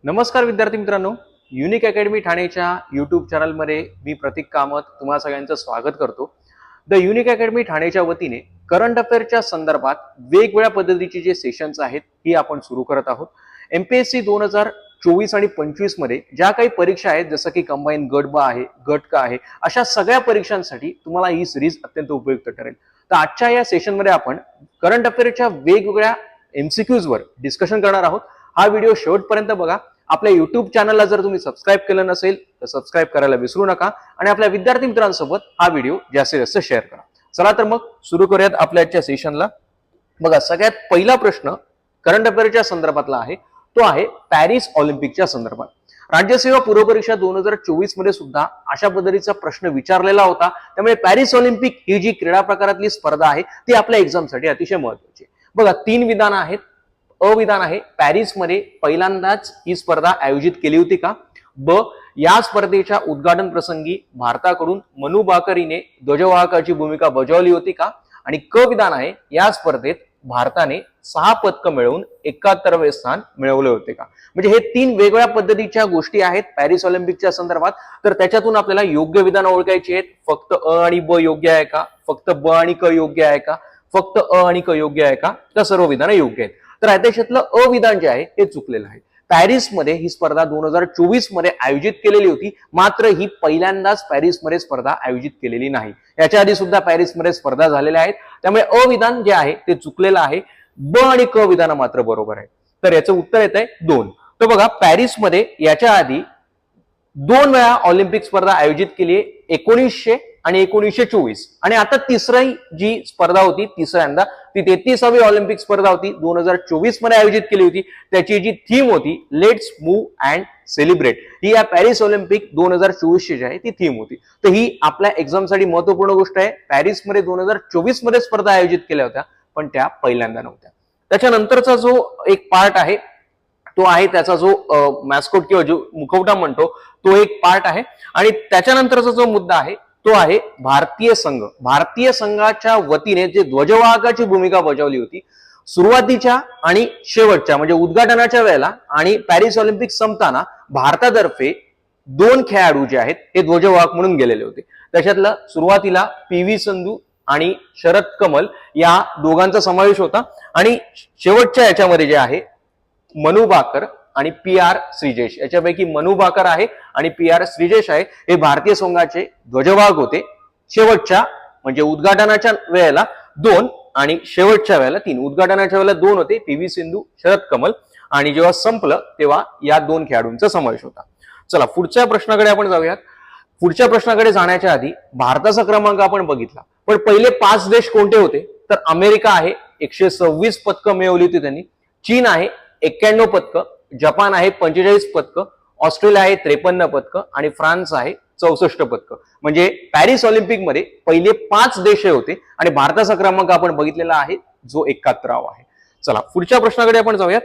नमस्कार विद्यार्थी मित्रांनो, युनिक अकॅडमी ठाणेच्या यूट्यूब चॅनलमध्ये मी प्रतीक कामत तुम्हा सगळ्यांचं स्वागत करतो. द युनिक अकॅडमी ठाणेच्या वतीने करंट अफेअरच्या संदर्भात वेगवेगळ्या पद्धतीचे जे सेशन्स आहेत ही आपण सुरू करत आहोत. एमपीएससी 2024 आणि 25 मध्ये ज्या काही परीक्षा आहेत, जसं की कंबाईन गट ब आहे, गट क आहे, अशा सगळ्या परीक्षांसाठी तुम्हाला ही सिरीज अत्यंत उपयुक्त ठरेल. तर आजच्या या सेशनमध्ये आपण करंट अफेअरच्या वेगवेगळ्या एमसीक्यूज वर डिस्कशन करणार आहोत. हा व्हिडिओ शेवटपर्यंत बघा. आपल्या युट्यूब चॅनलला जर तुम्ही सबस्क्राईब केलं नसेल तर सबस्क्राईब करायला विसरू नका आणि आपल्या विद्यार्थी मित्रांसोबत हा व्हिडिओ जास्तीत जास्त शेअर करा. चला तर मग सुरू करूयात आपल्या आजच्या सेशनला. बघा, सगळ्यात पहिला प्रश्न करंट अफेअरच्या संदर्भातला आहे, तो आहे पॅरिस ऑलिम्पिकच्या संदर्भात. राज्यसेवा पूर्व परीक्षा 2024 मध्ये सुद्धा अशा पद्धतीचा प्रश्न विचारलेला होता. त्यामुळे पॅरिस ऑलिम्पिक ही जी क्रीडा प्रकारातली स्पर्धा आहे ती आपल्या एक्झामसाठी अतिशय महत्वाची. बघा, 3 विधान आहेत. अविधान आहे, पॅरिसमध्ये पहिल्यांदाच ही स्पर्धा आयोजित केली होती का? ब, या स्पर्धेच्या उद्घाटन प्रसंगी भारताकडून मनू भाकर हिने ध्वजवाहकाची भूमिका बजावली होती का? आणि क विधान आहे, या स्पर्धेत भारताने 6 पदकं मिळवून 71वे स्थान मिळवले होते का? म्हणजे हे 3 वेगवेगळ्या पद्धतीच्या गोष्टी आहेत पॅरिस ऑलिम्पिकच्या संदर्भात. तर त्याच्यातून आपल्याला योग्य विधान ओळखायची आहेत. फक्त अ आणि ब योग्य आहे का? फक्त ब आणि क योग्य आहे का? फक्त अ आणि क योग्य आहे का? तर सर्व विधानं योग्य आहेत. तर त्याच्यातलं अविधान जे आहे ते चुकलेलं आहे. पॅरिसमध्ये ही स्पर्धा 2024 मध्ये आयोजित केलेली होती, मात्र ही पहिल्यांदाच पॅरिसमध्ये स्पर्धा आयोजित केलेली नाही. याच्या आधी सुद्धा पॅरिसमध्ये स्पर्धा झालेल्या आहेत. त्यामुळे अविधान जे आहे ते चुकलेलं आहे. ब आणि क विधान मात्र बरोबर आहे. तर याचं उत्तर येत आहे 2. तर बघा, पॅरिसमध्ये याच्या आधी 2 वेळा ऑलिम्पिक स्पर्धा आयोजित केली आहे, 1900 आणि 1924. आणि आता तिसरी जी स्पर्धा होती, तिसऱ्यांदा ती 33वी ऑलिम्पिक स्पर्धा होती, 2024 मध्ये आयोजित केली होती. त्याची जी थीम होती, लेट्स मूव्ह अँड सेलिब्रेट, ही या पॅरिस ऑलिम्पिक 2024 जी आहे ती थीम होती. तर ही आपल्या एक्झामसाठी महत्वपूर्ण गोष्ट आहे. पॅरिसमध्ये 2024 मध्ये स्पर्धा आयोजित केल्या होत्या, पण त्या पहिल्यांदा नव्हत्या. त्याच्यानंतरचा जो एक पार्ट आहे तो आहे त्याचा जो मॅस्कोट किंवा जो मुखवटा म्हणतो तो एक पार्ट आहे. आणि त्याच्यानंतरचा जो मुद्दा आहे तो आहे भारतीय संघ. भारतीय संघाच्या वतीने जे ध्वजवाहकाची भूमिका बजावली होती सुरुवातीच्या आणि शेवटच्या, म्हणजे उद्घाटनाच्या वेळेला आणि पॅरिस ऑलिम्पिक संपताना भारतातर्फे 2 खेळाडू जे आहेत हे ध्वजवाहक म्हणून गेलेले होते. त्याच्यातलं सुरुवातीला पी.व्ही. सिंधू आणि शरद कमल या दोघांचा समावेश होता. आणि शेवटच्या याच्यामध्ये जे आहे मनू भाकर आणि पी.आर. श्रीजेश, याच्यापैकी मनू भाकर आहे आणि पी.आर. श्रीजेश आहे, हे भारतीय संघाचे ध्वजवाहक होते. शेवटच्या म्हणजे उद्घाटनाच्या वेळेला 2 आणि शेवटच्या वेळेला 3. उद्घाटनाच्या वेळेला 2 होते, पी.व्ही. सिंधू, शरद कमल, आणि जेव्हा संपलं तेव्हा या 2 खेळाडूंचा समावेश होता. चला पुढच्या प्रश्नाकडे आपण जाऊयात. पुढच्या प्रश्नाकडे जाण्याच्या आधी भारताचा क्रमांक आपण बघितला, पण पहिले 5 देश कोणते होते? तर अमेरिका आहे, 126 पदकं मिळवली होती त्यांनी. चीन आहे 91 पदकं, जपान आहे 45 पदकं, ऑस्ट्रेलिया आहे 53 पदकं आणि फ्रान्स आहे 64 पदकं. म्हणजे पॅरिस ऑलिम्पिक मध्ये पहिले 5 देश होते आणि भारताचा क्रमांक आपण बघितलेला आहे जो 71वा आहे. चला पुढच्या प्रश्नाकडे आपण जाऊयात.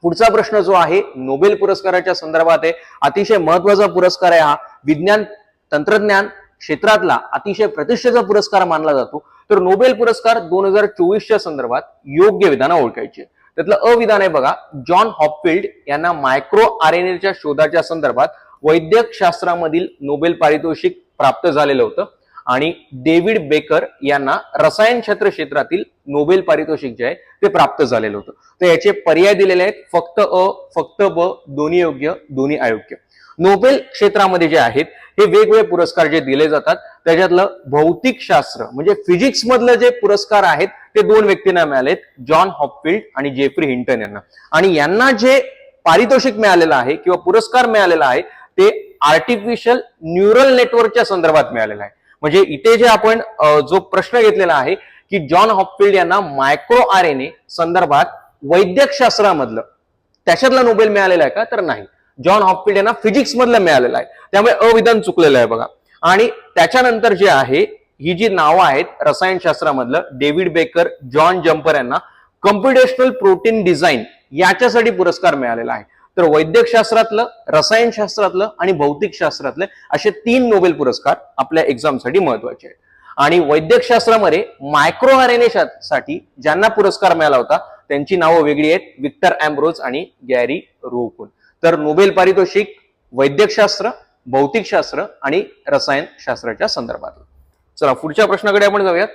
पुढचा प्रश्न जो आहे नोबेल पुरस्काराच्या संदर्भात आहे. अतिशय महत्वाचा पुरस्कार आहे हा. विज्ञान तंत्रज्ञान क्षेत्रातला अतिशय प्रतिष्ठेचा पुरस्कार मानला जातो. तर नोबेल पुरस्कार 2024च्या संदर्भात योग्य विधानं ओळखायची. त्यातलं अविधान आहे बघा, जॉन हॉपफिल्ड यांना मायक्रो आरएनएच्या शोधाच्या संदर्भात वैद्यक शास्त्रामधील नोबेल पारितोषिक प्राप्त झालेलं होतं. आणि डेव्हिड बेकर यांना रसायनशास्त्र क्षेत्रातील नोबेल पारितोषिक जे आहे ते प्राप्त झालेलं होतं. तर याचे पर्याय दिलेले आहेत, फक्त अ, फक्त ब, दोन्ही योग्य, दोन्ही अयोग्य. नोबेल क्षेत्रामध्ये जे आहेत हे वेगवेगळे पुरस्कार जे दिले जातात, त्याच्यातलं भौतिक शास्त्र म्हणजे फिजिक्स मधलं जे पुरस्कार आहेत ते 2 व्यक्तींना मिळालेत, जॉन हॉपफिल्ड आणि जेफ्री हिंटन यांना. आणि यांना जे पारितोषिक मिळालेलं आहे किंवा पुरस्कार मिळालेला आहे ते आर्टिफिशियल न्यूरल नेटवर्कच्या संदर्भात मिळालेलं आहे. म्हणजे इथे जे आपण जो प्रश्न घेतलेला आहे की जॉन हॉपफिल्ड यांना मायक्रो आरएनए संदर्भात वैद्यक शास्त्रामधलं त्याच्यातला नोबेल मिळालेला आहे का? तर नाही. जॉन हॉपफिल्ड यांना फिजिक्स मधलं मिळालेलं आहे. त्यामुळे अविधान चुकलेलं आहे बघा. आणि त्याच्यानंतर जे आहे ही जी नावं आहेत रसायनशास्त्रामधलं, डेव्हिड बेकर, जॉन जम्पर यांना कम्प्युटेशनल प्रोटीन डिझाईन याच्यासाठी पुरस्कार मिळालेला आहे. तर वैद्यकशास्त्रातलं, रसायनशास्त्रातलं आणि भौतिक शास्त्रातले असे 3 नोबेल पुरस्कार आपल्या एक्झामसाठी महत्वाचे आहेत. आणि वैद्यकशास्त्रामध्ये मायक्रो आरएनए साठी ज्यांना पुरस्कार मिळाला होता त्यांची नावं वेगळी आहेत, विक्टर अँब्रोज आणि गॅरी रोकुन. तर नोबेल पारितोषिक वैद्यकशास्त्र, भौतिकशास्त्र आणि रसायनशास्त्राच्या संदर्भात. चला पुढच्या प्रश्नाकडे आपण जाऊयात.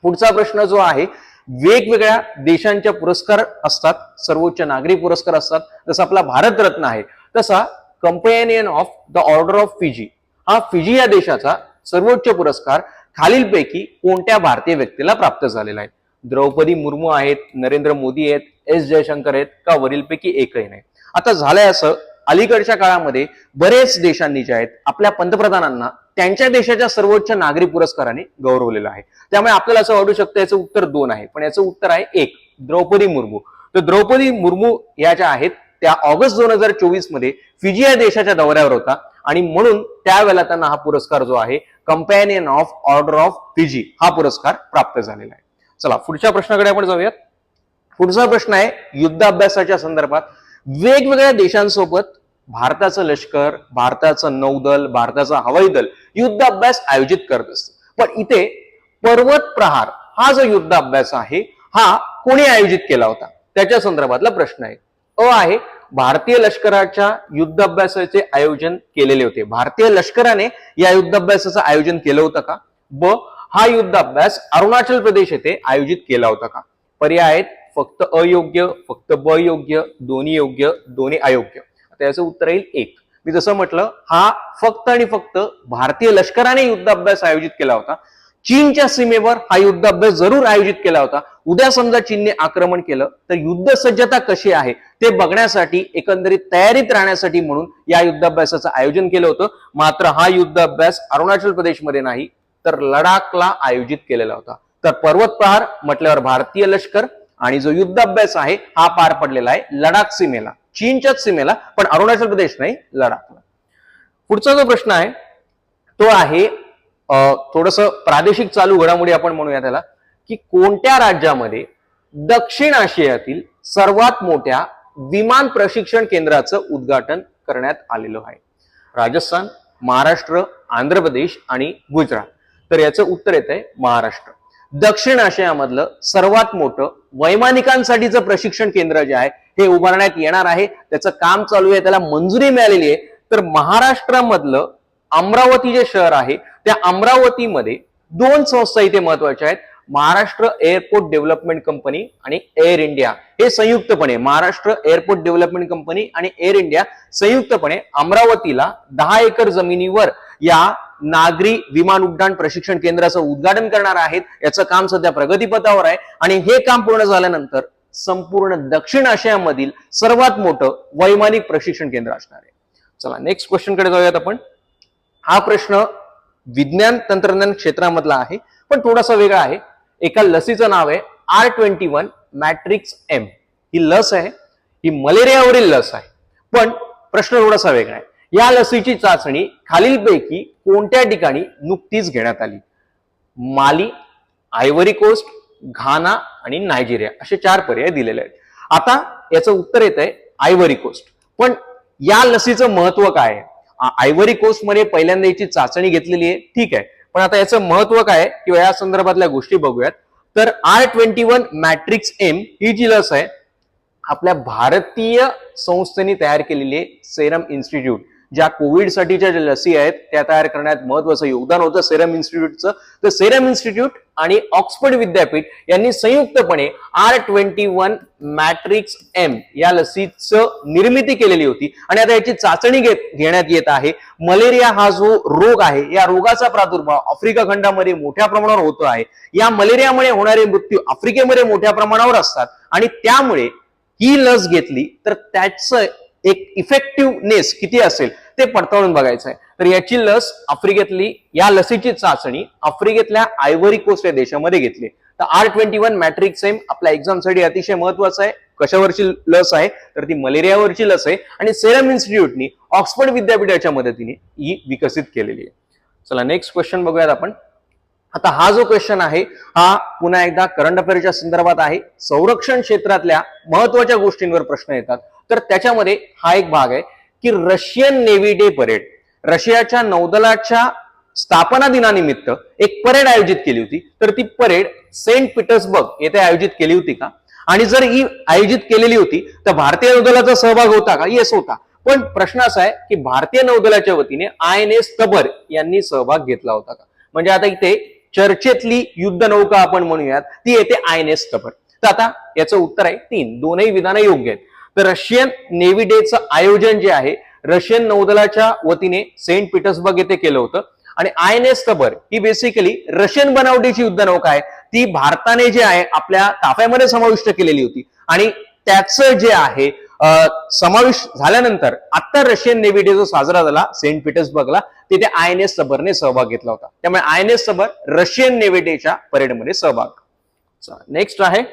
पुढचा प्रश्न जो आहे, वेगवेगळ्या देशांच्या पुरस्कार असतात, सर्वोच्च नागरी पुरस्कार असतात. जसं आपला भारतरत्न आहे तसा companion of the order of Fiji हा फिजी या देशाचा सर्वोच्च पुरस्कार खालीलपैकी कोणत्या भारतीय व्यक्तीला प्राप्त झालेला आहे? द्रौपदी मुर्मू आहेत, नरेंद्र मोदी आहेत, एस जयशंकर आहेत का वरीलपैकी एकही नाही? आता झालंय असं, अलीकडच्या काळामध्ये बरेच देशांनी जे आहेत आपल्या पंतप्रधानांना त्यांच्या देशाच्या सर्वोच्च नागरी पुरस्काराने गौरवलेलं आहे. त्यामुळे आपल्याला असं वाटू शकतं याचं उत्तर 2 आहे, पण याचं उत्तर आहे 1, द्रौपदी मुर्मू. तर द्रौपदी मुर्मू या ज्या आहेत त्या ऑगस्ट 2024 मध्ये फिजी या देशाच्या दौऱ्यावर होता आणि म्हणून त्यावेळेला त्यांना हा पुरस्कार जो आहे companion of order of Fiji हा पुरस्कार प्राप्त झालेला आहे. चला पुढच्या प्रश्नाकडे आपण जाऊयात. पुढचा प्रश्न आहे युद्धाभ्यासाच्या संदर्भात. वेगवेगळ्या देशांसोबत भारताचं लष्कर, भारताचं नौदल, भारताचं हवाई दल युद्धाभ्यास आयोजित करत असतं. पण इथे पर्वत प्रहार हा जो युद्धाभ्यास आहे हा कोणी आयोजित केला होता त्याच्या संदर्भातला प्रश्न आहे. आहे भारतीय लष्कराच्या युद्धाभ्यासाचे आयोजन केलेले होते. भारतीय लष्कराने या युद्धाभ्यासाचं आयोजन केलं होतं का? हा युद्धाभ्यास अरुणाचल प्रदेश येथे आयोजित केला होता का? पर्याय आहेत फक्त अयोग्य, फक्त ब योग्य, दोन्ही योग्य, दोन्ही अयोग्य. आता याचं उत्तर येईल 1. मी जसं म्हटलं, हा फक्त आणि फक्त भारतीय लष्कराने युद्धाभ्यास आयोजित केला होता. चीनच्या सीमेवर हा युद्धाभ्यास जरूर आयोजित केला होता. उद्या समजा चीनने आक्रमण केलं तर युद्ध सज्जता कशी आहे ते बघण्यासाठी, एकंदरीत तयारीत राहण्यासाठी म्हणून या युद्धाभ्यासाचं आयोजन केलं होतं. मात्र हा युद्धाभ्यास अरुणाचल प्रदेशमध्ये नाही तर लडाखला आयोजित केलेला होता. तर पर्वत प्रहार म्हटल्यावर भारतीय लष्कर आणि जो युद्धाभ्यास आहे हा पार पडलेला आहे लडाख सीमेला, चीनच्याच सीमेला, पण अरुणाचल प्रदेश नाही, लडाखला. पुढचा जो प्रश्न आहे तो आहे थोडस प्रादेशिक चालू घडामोडी आपण म्हणूया त्याला, की कोणत्या राज्यामध्ये दक्षिण आशियातील सर्वात मोठ्या विमान प्रशिक्षण केंद्राचं उद्घाटन करण्यात आलेलं आहे? राजस्थान, महाराष्ट्र, आंध्र प्रदेश आणि गुजरात. तर याचं उत्तर येत आहे महाराष्ट्र. दक्षिण आशियामधलं सर्वात मोठं वैमानिकांसाठीचं प्रशिक्षण केंद्र जे आहे हे उभारण्यात येणार आहे. त्याचं काम चालू आहे, त्याला मंजुरी मिळालेली आहे. तर महाराष्ट्रामधलं अमरावती जे शहर आहे त्या अमरावतीमध्ये 2 संस्था इथे महत्वाच्या आहेत. महाराष्ट्र एअरपोर्ट डेव्हलपमेंट कंपनी आणि एअर इंडिया हे संयुक्तपणे, महाराष्ट्र एअरपोर्ट डेव्हलपमेंट कंपनी आणि एअर इंडिया संयुक्तपणे अमरावतीला 10 एकर जमिनीवर या नागरी विमान उड्डाण प्रशिक्षण केंद्राचं उद्घाटन करणार आहेत. याचं काम सध्या प्रगतीपथावर आहे आणि हे काम पूर्ण झाल्यानंतर संपूर्ण दक्षिण आशियामधील सर्वात मोठं वैमानिक प्रशिक्षण केंद्र असणार आहे. चला नेक्स्ट क्वेश्चन कडे जाऊयात आपण. हा प्रश्न विज्ञान तंत्रज्ञान क्षेत्रामधला आहे पण थोडासा वेगळा आहे. एका लसीचं नाव आहे R21 मॅट्रिक्स M. ही लस आहे, ही मलेरियावरील लस आहे. पण प्रश्न थोडासा वेगळा आहे. या लसीची चाचणी खालीलपैकी कोणत्या ठिकाणी नुकतीच घेण्यात आली? माली, आयव्हरी कोस्ट, घाना आणि नायजेरिया असे 4 पर्याय दिलेले आहेत. आता याचं उत्तर येत आहे आयव्हरी कोस्ट. पण या लसीचं महत्व काय आहे? आयव्हरी कोस्ट मध्ये पहिल्यांदा याची चाचणी घेतलेली आहे, ठीक आहे, पण आता याचं महत्व काय किंवा या संदर्भातल्या गोष्टी बघूयात. तर R21 मॅट्रिक्स M ही जी लस आहे आपल्या भारतीय संस्थेने तयार केलेली आहे. सेरम इन्स्टिट्यूट, ज्या कोविडसाठीच्या ज्या लसी आहेत त्या तयार करण्यात महत्वाचं योगदान होतं सेरम इन्स्टिट्यूटचं. तर सेरम इन्स्टिट्यूट आणि ऑक्सफर्ड विद्यापीठ यांनी संयुक्तपणे R21 मॅट्रिक्स M या लसीचं निर्मिती केलेली होती आणि आता याची चाचणी घेण्यात येत आहे. मलेरिया हा जो रोग आहे या रोगाचा प्रादुर्भाव आफ्रिका खंडामध्ये मोठ्या प्रमाणावर होतो आहे. या मलेरियामुळे होणारे मृत्यू आफ्रिकेमध्ये मोठ्या प्रमाणावर असतात आणि त्यामुळे ही लस घेतली तर त्याचं एक इफेक्टिव्हनेस किती असेल ते पडताळून बघायचं आहे. तर याची लस आफ्रिकेतली, या लसीची चाचणी आफ्रिकेतल्या आयव्हरी कोस्ट या देशामध्ये घेतली. तर R21 मॅट्रिक्स M आपल्या एक्झामसाठी अतिशय महत्वाचं आहे. कशावरची लस आहे तर ती मलेरियावरची लस आहे आणि सेरम इन्स्टिट्यूटनी ऑक्सफर्ड विद्यापीठाच्या मदतीने ही विकसित केलेली आहे. चला नेक्स्ट क्वेश्चन बघूयात आपण. आता हा जो क्वेश्चन आहे हा पुन्हा एकदा करंट अफेअरच्या संदर्भात आहे. संरक्षण क्षेत्रातल्या महत्वाच्या गोष्टींवर प्रश्न येतात. तर त्याच्यामध्ये हा एक भाग आहे की रशियन नेव्ही डे परेड, रशियाच्या नौदलाच्या स्थापना दिनानिमित्त एक परेड आयोजित केली होती. तर ती परेड सेंट पीटर्सबर्ग येथे आयोजित केली होती का? आणि जर ही आयोजित केलेली होती तर भारतीय नौदलाचा सहभाग होता का? येस होता. पण प्रश्न असा आहे की भारतीय नौदलाच्या वतीने INS तबर यांनी सहभाग घेतला होता का? म्हणजे आता इथे चर्चेतली युद्ध नौका आपण म्हणूयात ती येते INS तबर. तर आता याचं उत्तर आहे 3. दोनही विधानं योग्य आहेत. तर रशियन नेव्ही डेचं आयोजन जे आहे रशियन नौदलाच्या वतीने सेंट पीटर्सबर्ग येथे केलं होतं. आणि INS तबर ही बेसिकली रशियन बनावटीची युद्ध नौका आहे. ती भारताने जे आहे आपल्या ताफ्यामध्ये समाविष्ट केलेली होती आणि त्याचं जे आहे समावेश झाल्यानंतर आता रशियन नेव्ही डे जो साजरा झाला सेंट पीटर्सबर्गला तिथे INS तबरने सहभाग घेतला होता. त्यामुळे INS तबर रशियन नेव्ही डेच्या परेडमध्ये सहभाग. नेक्स्ट आहे,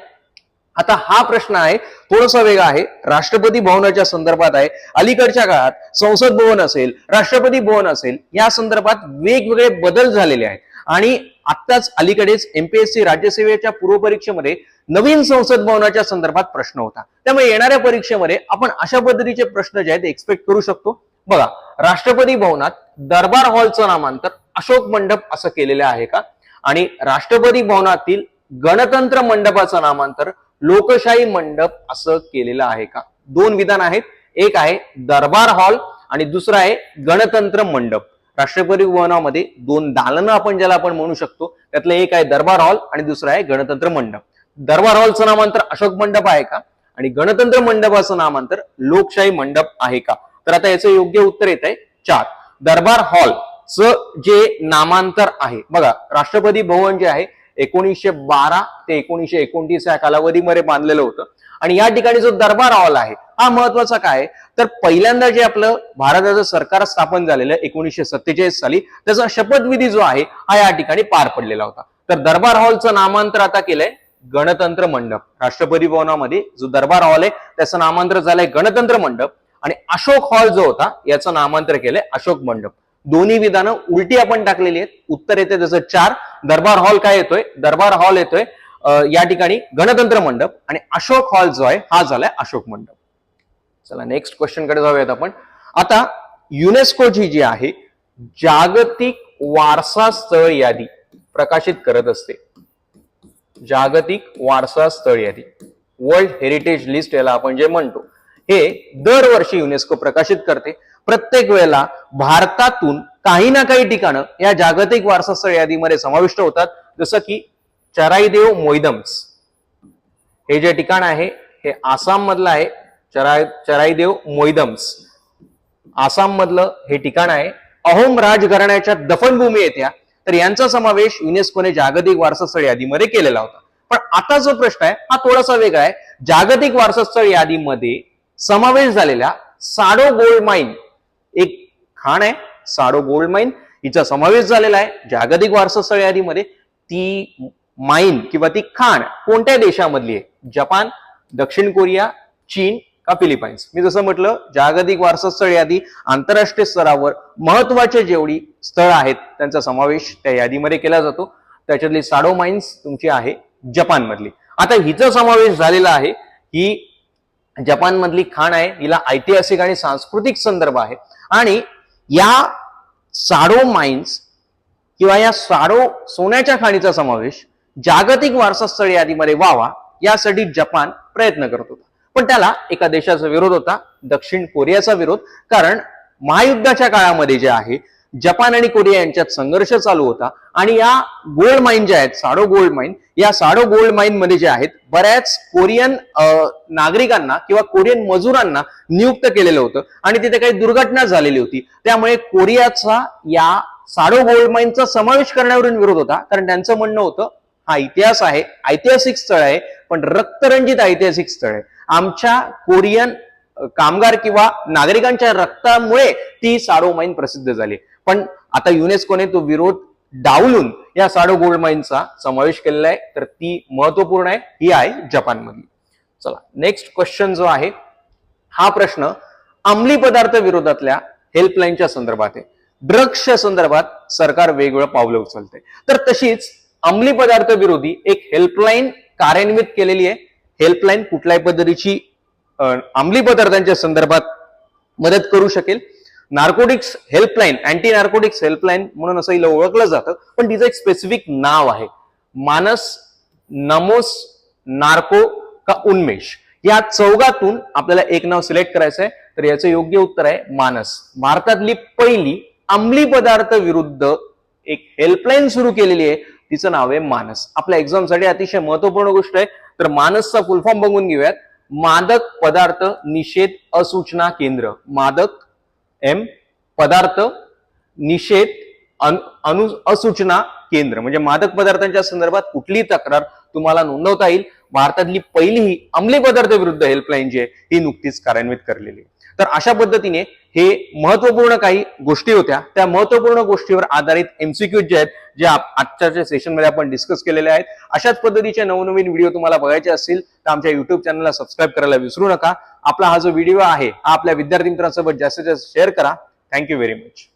आता हा प्रश्न आहे थोडासा वेगळा आहे, राष्ट्रपती भवनाच्या संदर्भात आहे. अलीकडच्या काळात संसद भवन असेल, राष्ट्रपती भवन असेल, या संदर्भात वेगवेगळे बदल झालेले आहेत आणि आत्ताच अलीकडेच MPSC राज्यसेवेच्या पूर्वपरीक्षेमध्ये नवीन संसद भवनाच्या संदर्भात प्रश्न होता. त्यामुळे येणाऱ्या परीक्षेमध्ये आपण अशा पद्धतीचे प्रश्न जे आहेत एक्सपेक्ट करू शकतो. बघा, राष्ट्रपती भवनात दरबार हॉलचं नामांतर अशोक मंडप असं केलेलं आहे का? आणि राष्ट्रपती भवनातील गणतंत्र मंडपाचं नामांतर लोकशाही मंडप असं केलेलं आहे का? 2 विधान आहेत, एक आहे दरबार हॉल आणि दुसरं आहे गणतंत्र मंडप. राष्ट्रपती भवनामध्ये 2 दालनं आपण ज्याला आपण म्हणू शकतो, त्यातलं एक आहे दरबार हॉल आणि दुसरं आहे गणतंत्र मंडप. दरबार हॉलचं नामांतर अशोक मंडप आहे का आणि गणतंत्र मंडपाचं नामांतर लोकशाही मंडप आहे का? तर आता याचं योग्य उत्तर येत आहे 4. दरबार हॉलचं जे नामांतर आहे, बघा राष्ट्रपती भवन जे आहे 1912 ते 1929 या कालावधीमध्ये बांधलेलं होतं आणि या ठिकाणी जो दरबार हॉल आहे हा महत्वाचा काय, तर पहिल्यांदा जे आपलं भारताचं सरकार स्थापन झालेलं 1947 साली त्याचा शपथविधी जो आहे हा या ठिकाणी पार पडलेला होता. तर दरबार हॉलचं नामांतर आता केलंय गणतंत्र मंडप. राष्ट्रपती भवनामध्ये जो दरबार हॉल आहे त्याचं नामांतर झालंय गणतंत्र मंडप आणि अशोक हॉल जो होता याचं नामांतर केलंय अशोक मंडप. दोन्ही विधानं उलटी आपण टाकलेली आहेत. उत्तर येते त्याचं 4. दरबार हॉल काय येतोय? दरबार हॉल येतोय या ठिकाणी गणतंत्र मंडप आणि अशोक हॉल जो आहे हा झालाय अशोक मंडप. चला नेक्स्ट क्वेश्चन कडे जाऊयात आपण. आता युनेस्कोची जी आहे जागतिक वारसा स्थळ यादी प्रकाशित करत असते. जागतिक वारसा स्थळ यादी, वर्ल्ड हेरिटेज लिस्ट याला आपण जे म्हणतो, हे दरवर्षी युनेस्को प्रकाशित करते. प्रत्येक वेळेला भारतातून काही ना काही ठिकाणं या जागतिक वारसा स्थळ यादीमध्ये समाविष्ट होतात. जसं की चराईदेव मोईदम्स हे जे ठिकाण आहे हे आसाम मधलं आहे. चराईदेव मोईदम्स आसाम मधलं हे ठिकाण आहे. अहोम राजघराण्याच्या दफनभूमी येत्या, तर यांचा समावेश युनेस्कोने जागतिक वारसा स्थळ यादीमध्ये केलेला होता. पण आता जो प्रश्न आहे हा थोडासा वेगळा आहे. जागतिक वारसा स्थळ यादीमध्ये समावेश झालेल्या साडो गोल्ड माइन, एक खाण आहे साडो गोल्ड माइन, हिचा समावेश झालेला आहे जागतिक वारसा स्थळ यादीमध्ये. ती माइन किंवा ती खाण कोणत्या देशामधली आहे? जपान, दक्षिण कोरिया, चीन का फिलिपाईन्स? मी जसं म्हटलं जागतिक वारसा स्थळ यादी आंतरराष्ट्रीय स्तरावर महत्वाचे जेवढी स्थळ आहेत त्यांचा समावेश त्या यादीमध्ये केला जातो. त्याच्यातली साडो माइन्स तुमची आहे जपान मधली. आता हिचा समावेश झालेला आहे, ही जपान मधली खाण आहे, हिला ऐतिहासिक आणि सांस्कृतिक संदर्भ आहे आणि या साडो माइन्स किंवा या साडो सोन्याच्या खाणीचा समावेश जागतिक वारसा स्थळ यादीमध्ये व्हावा यासाठी जपान प्रयत्न करत होता. पण त्याला एका देशाचा विरोध होता, दक्षिण कोरियाचा विरोध. कारण महायुद्धाच्या काळामध्ये जे आहे जपान आणि कोरिया यांच्यात संघर्ष चालू होता आणि या गोल्ड माइन ज्या आहेत साडो गोल्ड माइन, या साडो गोल्ड माइन मध्ये जे आहेत बऱ्याच कोरियन नागरिकांना किंवा कोरियन मजुरांना नियुक्त केलेलं होतं आणि तिथे काही दुर्घटना झालेली होती. त्यामुळे कोरियाचा या साडो गोल्ड माइनचा समावेश करण्यावरून विरोध होता. कारण त्यांचं म्हणणं होतं हा इतिहास आहे, ऐतिहासिक स्थळ आहे, पण रक्तरंजित ऐतिहासिक स्थळ आहे. आमच्या कोरियन कामगार किंवा नागरिकांच्या रक्तामुळे ती साडो माइन प्रसिद्ध झाली. पण आता युनेस्कोने तो विरोध डावलून या साडो गोल्ड माइनचा समावेश केलेला आहे, तर ती महत्वपूर्ण आहे, ही आहे जपानमधली. चला नेक्स्ट क्वेश्चन जो आहे हा प्रश्न अंमली पदार्थ विरोधातल्या हेल्पलाईनच्या संदर्भात आहे. ड्रग्सच्या संदर्भात सरकार वेगवेगळं पावलं उचलते, तर तशीच अंमली पदार्थ विरोधी एक हेल्पलाईन कार्यान्वित केलेली आहे. हेल्पलाईन कुठल्याही पद्धतीची अंमली पदार्थांच्या संदर्भात मदत करू शकेल. Narcotics helpline, anti narcotics helpline म्हणून असं हिला ओळखलं जातं, पण तिचं एक स्पेसिफिक नाव आहे, मानस नमोस नार्को का उन्मेष? या चौघातून आपल्याला एक नाव सिलेक्ट करायचं आहे. तर याचं योग्य उत्तर आहे मानस. भारतातली पहिली अंमली पदार्थ विरुद्ध एक हेल्पलाईन सुरू केलेली आहे, तिचं नाव आहे मानस. आपल्या एक्झामसाठी अतिशय महत्वपूर्ण गोष्ट आहे. तर मानसचा फुल फॉर्म बघून घेऊयात. मादक पदार्थ निषेध असूचना केंद्र. मादक पदार्थ निषेध असूचना केंद्र म्हणजे मादक पदार्थांच्या संदर्भात कुठलीही तक्रार तुम्हाला नोंदवता येईल. भारतातली पहिली ही अंमली पदार्थ विरुद्ध हेल्पलाईन जी आहे ही नुकतीच कार्यान्वित करलेली आहे. तर अशा पद्धतीने हे महत्वपूर्ण काही गोष्टी होत्या. त्या महत्वपूर्ण गोष्टीवर आधारित एमसीक्यू जे आहेत, जे आजच्या सेशनमध्ये आपण डिस्कस केलेले आहेत. अशाच पद्धतीचे नवनवीन व्हिडिओ तुम्हाला बघायचे असतील तर आमच्या युट्यूब चॅनलला सबस्क्राईब करायला विसरू नका. आपला हा जो व्हिडिओ आहे हा आपल्या विद्यार्थी मित्रांसोबत जास्तीत जास्त शेअर करा. Thank you very much.